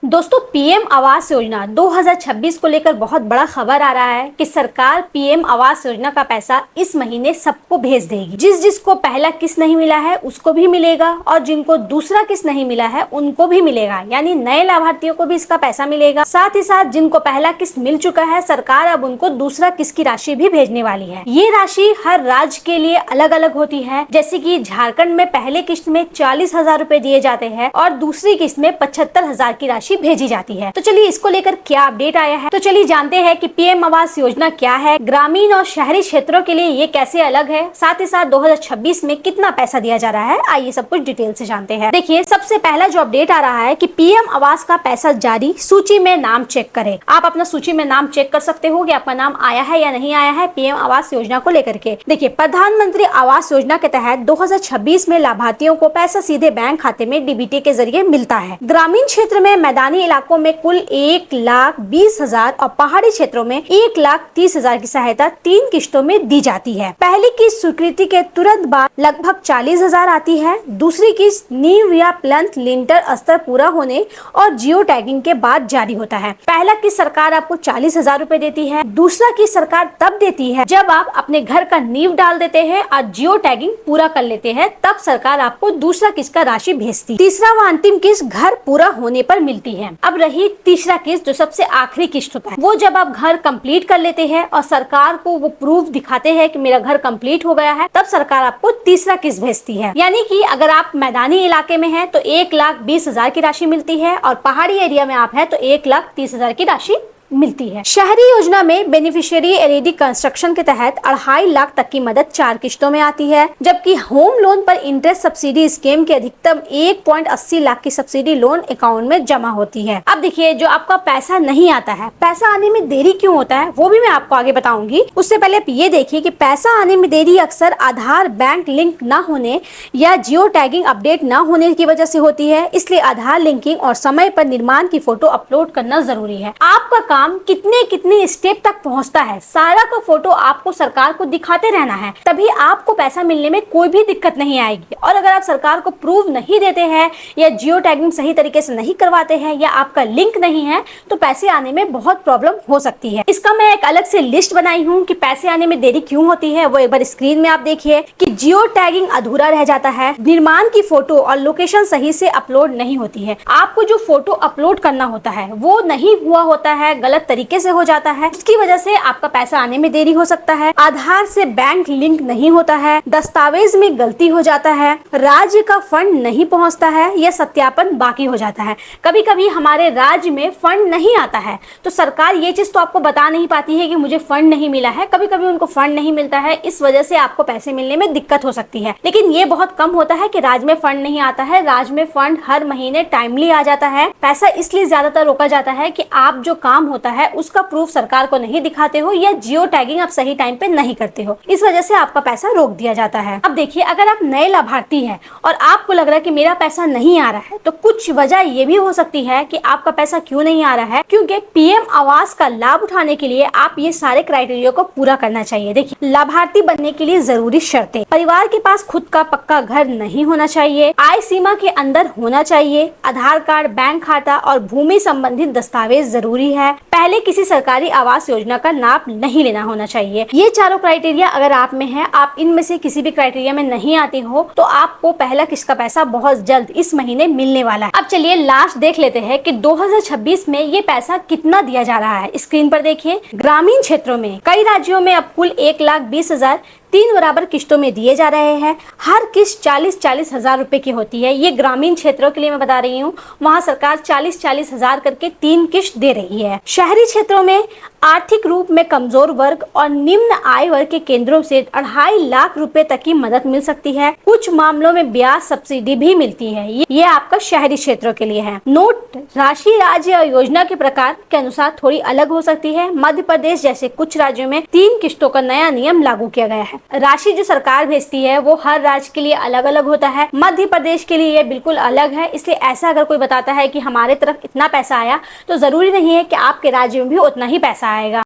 दोस्तों, पीएम आवास योजना 2026 को लेकर बहुत बड़ा खबर आ रहा है कि सरकार पीएम आवास योजना का पैसा इस महीने सबको भेज देगी। जिसको पहला किस्त नहीं मिला है उसको भी मिलेगा और जिनको दूसरा किस्त नहीं मिला है उनको भी मिलेगा, यानी नए लाभार्थियों को भी इसका पैसा मिलेगा। साथ ही साथ जिनको पहला किस्त मिल चुका है, सरकार अब उनको दूसरा किस्त की राशि भी भेजने वाली है। ये राशि हर राज्य के लिए अलग अलग होती है। जैसे कि झारखंड में पहले किस्त में 40,000 रूपए दिए जाते हैं और दूसरी किस्त में 75,000 की राशि भेजी जाती है। तो चलिए इसको लेकर क्या अपडेट आया है, तो चलिए जानते हैं कि पीएम आवास योजना क्या है, ग्रामीण और शहरी क्षेत्रों के लिए ये कैसे अलग है, साथ ही साथ 2026 में कितना पैसा दिया जा रहा है। आइए सब कुछ डिटेल से जानते हैं। देखिए, सबसे पहला जो अपडेट आ रहा है कि पीएम आवास का पैसा जारी, सूची में नाम चेक करें। आप अपना सूची में नाम चेक कर सकते हो कि आपका नाम आया है या नहीं आया है पीएम आवास योजना को लेकर के। देखिए, प्रधानमंत्री आवास योजना के तहत 2026 में लाभार्थियों को पैसा सीधे बैंक खाते में डीबीटी के जरिए मिलता है। ग्रामीण क्षेत्र में मैदानी इलाकों में कुल 1,20,000 और पहाड़ी क्षेत्रों में 1,30,000 की सहायता 3 किश्तों में दी जाती है। पहली किस्त स्वीकृति के तुरंत बाद लगभग 40,000 आती है। दूसरी किस्त नींव या प्लंथ लिंटर स्तर पूरा होने और जियो टैगिंग के बाद जारी होता है। पहला किस्त सरकार आपको 40,000 रूपए देती है। दूसरा किस्त सरकार तब देती है जब आप अपने घर का नींव डाल देते हैं और जियो टैगिंग पूरा कर लेते हैं, तब सरकार आपको दूसरा किस्त का राशि भेजती। तीसरा व अंतिम किस्त घर पूरा होने पर मिलती है। अब रही तीसरा किस्त, जो सबसे आखिरी किस्त होता है, वो जब आप घर कंप्लीट कर लेते हैं और सरकार को वो प्रूफ दिखाते हैं कि मेरा घर कंप्लीट हो गया है, तब सरकार आपको तीसरा किस्त भेजती है। यानी कि अगर आप मैदानी इलाके में हैं तो 1,20,000 की राशि मिलती है और पहाड़ी एरिया में आप हैं तो 1,30,000 की राशि मिलती है। शहरी योजना में बेनिफिशियरी एलईडी कंस्ट्रक्शन के तहत 2.5 लाख तक की मदद 4 किश्तों में आती है, जबकि होम लोन पर इंटरेस्ट सब्सिडी स्कीम के अधिकतम 1.80 लाख की सब्सिडी लोन अकाउंट में जमा होती है। अब देखिए, जो आपका पैसा नहीं आता है, पैसा आने में देरी क्यों होता है वो भी मैं आपको आगे बताऊंगी। उससे पहले आप ये देखिए कि पैसा आने में देरी अक्सर आधार बैंक लिंक न होने या जियो टैगिंग अपडेट न होने की वजह से होती है। इसलिए आधार लिंकिंग और समय पर निर्माण की फोटो अपलोड करना जरूरी है। आपका काम कितने स्टेप तक पहुंचता है, सारा का फोटो आपको सरकार को दिखाते रहना है, तभी आपको पैसा मिलने में कोई भी दिक्कत नहीं आएगी। और अगर आप सरकार को प्रूफ नहीं देते हैं या जियो टैगिंग सही तरीके से नहीं करवाते हैं या आपका लिंक नहीं है, तो पैसे आने में बहुत प्रॉब्लम हो सकती है। इसका मैं एक अलग से लिस्ट बनाई हूँ कि पैसे आने में देरी क्यों होती है। वो एक बार स्क्रीन में आप देखिए कि जियो टैगिंग अधूरा रह जाता है, निर्माण की फोटो और लोकेशन सही से अपलोड नहीं होती है, आपको जो फोटो अपलोड करना होता है वो नहीं हुआ होता है, गलत तरीके से हो जाता है, उसकी वजह से आपका पैसा आने में देरी हो सकता है। आधार से बैंक लिंक नहीं होता है, दस्तावेज में गलती हो जाता है, राज्य का फंड नहीं पहुंचता है या सत्यापन बाकी हो जाता है। कभी कभी हमारे राज्य में फंड नहीं आता है तो सरकार ये चीज तो आपको बता नहीं पाती है कि मुझे फंड नहीं मिला है। कभी कभी उनको फंड नहीं मिलता है, इस वजह से आपको पैसे मिलने में दिक्कत हो सकती है। लेकिन ये बहुत कम होता है कि राज्य में फंड नहीं आता है। राज्य में फंड हर महीने टाइमली आ जाता है। पैसा इसलिए ज्यादातर रोका जाता है कि आप जो काम होता है उसका प्रूफ सरकार को नहीं दिखाते हो या जियो टैगिंग आप सही टाइम पे नहीं करते हो, इस वजह से आपका पैसा रोक दिया जाता है। अब देखिए, अगर आप नए लाभार्थी हैं और आपको लग रहा है कि मेरा पैसा नहीं आ रहा है, तो कुछ वजह ये भी हो सकती है कि आपका पैसा क्यों नहीं आ रहा है, क्योंकि पीएम आवास का लाभ उठाने के लिए आप ये सारे क्राइटेरिया को पूरा करना चाहिए। देखिए, लाभार्थी बनने के लिए जरूरी शर्तें: परिवार के पास खुद का पक्का घर नहीं होना चाहिए, आय सीमा के अंदर होना चाहिए, आधार कार्ड, बैंक खाता और भूमि संबंधित दस्तावेज जरूरी है, पहले किसी सरकारी आवास योजना का लाभ नहीं लेना होना चाहिए। ये चारों क्राइटेरिया अगर आप में है, आप इनमें से किसी भी क्राइटेरिया में नहीं आते हो, तो आपको पहला किस्त का पैसा बहुत जल्द इस महीने मिलने वाला है। अब चलिए लास्ट देख लेते हैं कि 2026 में ये पैसा कितना दिया जा रहा है। स्क्रीन पर देखिए, ग्रामीण क्षेत्रों में कई राज्यों में अब कुल 1,20,000 3 बराबर किस्तों में दिए जा रहे हैं। हर किस्त 40-40 हजार रुपए की होती है। ये ग्रामीण क्षेत्रों के लिए मैं बता रही हूँ, वहाँ सरकार 40-40 हजार करके 3 किस्त दे रही है। शहरी क्षेत्रों में आर्थिक रूप में कमजोर वर्ग और निम्न आय वर्ग के केंद्रों से 2.5 लाख रुपए तक की मदद मिल सकती है। कुछ मामलों में ब्याज सब्सिडी भी मिलती है। ये आपका शहरी क्षेत्रों के लिए है। नोट राशि राज्य और योजना के प्रकार के अनुसार थोड़ी अलग हो सकती है। मध्य प्रदेश जैसे कुछ राज्यों में 3 किस्तों का नया नियम लागू किया गया है। राशि जो सरकार भेजती है वो हर राज्य के लिए अलग अलग होता है। मध्य प्रदेश के लिए ये बिल्कुल अलग है। इसलिए ऐसा अगर कोई बताता है कि हमारे तरफ इतना पैसा आया, तो जरूरी नहीं है कि आपके राज्य में भी उतना ही पैसा आएगा।